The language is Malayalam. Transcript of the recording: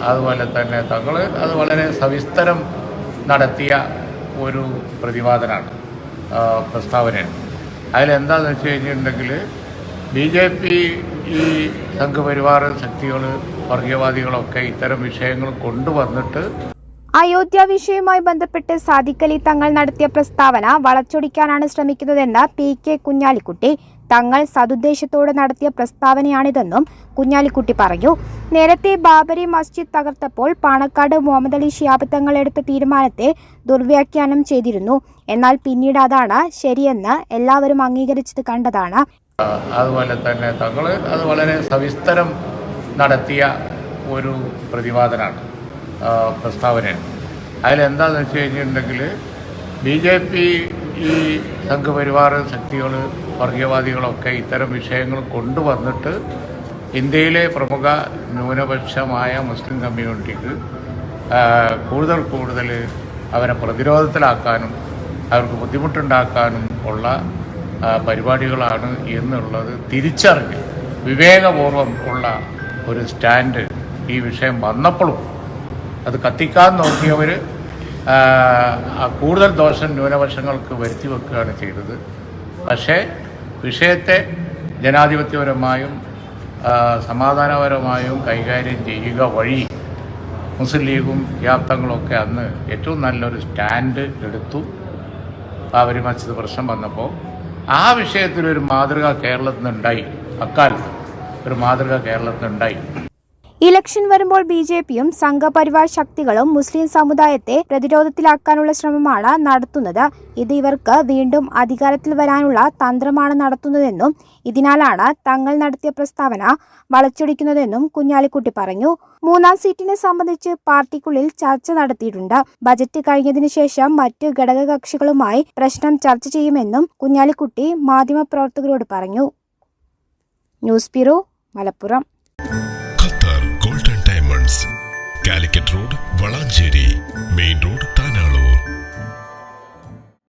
അതുപോലെ തന്നെ തങ്ങൾ അത് വളരെ സവിസ്തരം നടത്തിയ ഒരു പ്രതിപാദനമാണ്, പ്രസ്താവനയാണ്. അതിലെന്താണെന്ന് വെച്ച് കഴിഞ്ഞിട്ടുണ്ടെങ്കിൽ BJP ഈ സംഘപരിവാർ ശക്തികൾ, വർഗീയവാദികളൊക്കെ ഇത്തരം വിഷയങ്ങൾ കൊണ്ടുവന്നിട്ട് അയോധ്യ വിഷയവുമായി ബന്ധപ്പെട്ട് സാദിഖ് അലി തങ്ങൾ നടത്തിയ പ്രസ്താവന വളച്ചൊടിക്കാനാണ് ശ്രമിക്കുന്നതെന്ന് PK കുഞ്ഞാലിക്കുട്ടി. തങ്ങൾ സതുദ്ദേശത്തോടെ നടത്തിയ പ്രസ്താവനയാണിതെന്നും കുഞ്ഞാലിക്കുട്ടി പറഞ്ഞു. നേരത്തെ ബാബരി മസ്ജിദ് തകർത്തപ്പോൾ പാണക്കാട് മുഹമ്മദ് അലി ശിഹാബ് തങ്ങൾ എടുത്ത തീരുമാനത്തെ ദുർവ്യാഖ്യാനം ചെയ്തിരുന്നു. എന്നാൽ പിന്നീട് അതാണ് ശരിയെന്ന് എല്ലാവരും അംഗീകരിച്ചത് കണ്ടതാണ്. അതുപോലെ തന്നെ തങ്ങൾ അത് വളരെ സവിസ്തരം നടത്തിയ ഒരു പ്രതിപാദനമാണ്, പ്രസ്താവനയാണ്. അതിലെന്താണെന്ന് വെച്ച് കഴിഞ്ഞിട്ടുണ്ടെങ്കിൽ BJP ഈ സംഘപരിവാർ ശക്തികൾ, വർഗീയവാദികളൊക്കെ ഇത്തരം വിഷയങ്ങൾ കൊണ്ടുവന്നിട്ട് ഇന്ത്യയിലെ പ്രമുഖ ന്യൂനപക്ഷമായ മുസ്ലിം കമ്മ്യൂണിറ്റിക്ക് കൂടുതൽ അവരെ പ്രതിരോധത്തിലാക്കാനും അവർക്ക് ബുദ്ധിമുട്ടുണ്ടാക്കാനും ഉള്ള പരിപാടികളാണ് എന്നുള്ളത് തിരിച്ചറിഞ്ഞ് വിവേകപൂർവം ഉള്ള ഒരു സ്റ്റാൻഡ് ഈ വിഷയം വന്നപ്പോഴും അത് കത്തിക്കാൻ നോക്കിയവർ കൂടുതൽ ദോഷം ന്യൂനപക്ഷങ്ങൾക്ക് വരുത്തി വെക്കുകയാണ് ചെയ്തത്. പക്ഷേ വിഷയത്തെ ജനാധിപത്യപരമായും സമാധാനപരമായും കൈകാര്യം ചെയ്യുക വഴി മുസ്ലിം ലീഗും വ്യാപ്തങ്ങളൊക്കെ അന്ന് ഏറ്റവും നല്ലൊരു സ്റ്റാൻഡ് എടുത്തു. ബാബരി മസ്ജിദ് പ്രശ്നം വന്നപ്പോൾ ആ വിഷയത്തിലൊരു മാതൃക കേരളത്തിൽ നിന്നുണ്ടായി. അക്കാലത്ത് ഒരു മാതൃക കേരളത്തിൽ നിന്നുണ്ടായി. ഇലക്ഷൻ വരുമ്പോൾ BJPയും സംഘപരിവാർ ശക്തികളും മുസ്ലിം സമുദായത്തെ പ്രതിരോധത്തിലാക്കാനുള്ള ശ്രമമാണ് നടത്തുന്നത്. ഇത് ഇവർക്ക് വീണ്ടും അധികാരത്തിൽ വരാനുള്ള തന്ത്രമാണ് നടത്തുന്നതെന്നും ഇതിനാലാണ് തങ്ങൾ നടത്തിയ പ്രസ്താവന വളച്ചൊടിക്കുന്നതെന്നും കുഞ്ഞാലിക്കുട്ടി പറഞ്ഞു. 3ാം സീറ്റിനെ സംബന്ധിച്ച് പാർട്ടിക്കുള്ളിൽ ചർച്ച നടത്തിയിട്ടുണ്ട്. ബജറ്റ് കഴിഞ്ഞതിനു ശേഷം മറ്റു ഘടകകക്ഷികളുമായി പ്രശ്നം ചർച്ച ചെയ്യുമെന്നും കുഞ്ഞാലിക്കുട്ടി മാധ്യമപ്രവർത്തകരോട് പറഞ്ഞു. News bureau, Malappuram. Calicut road, Valanchery main road, Tanalur.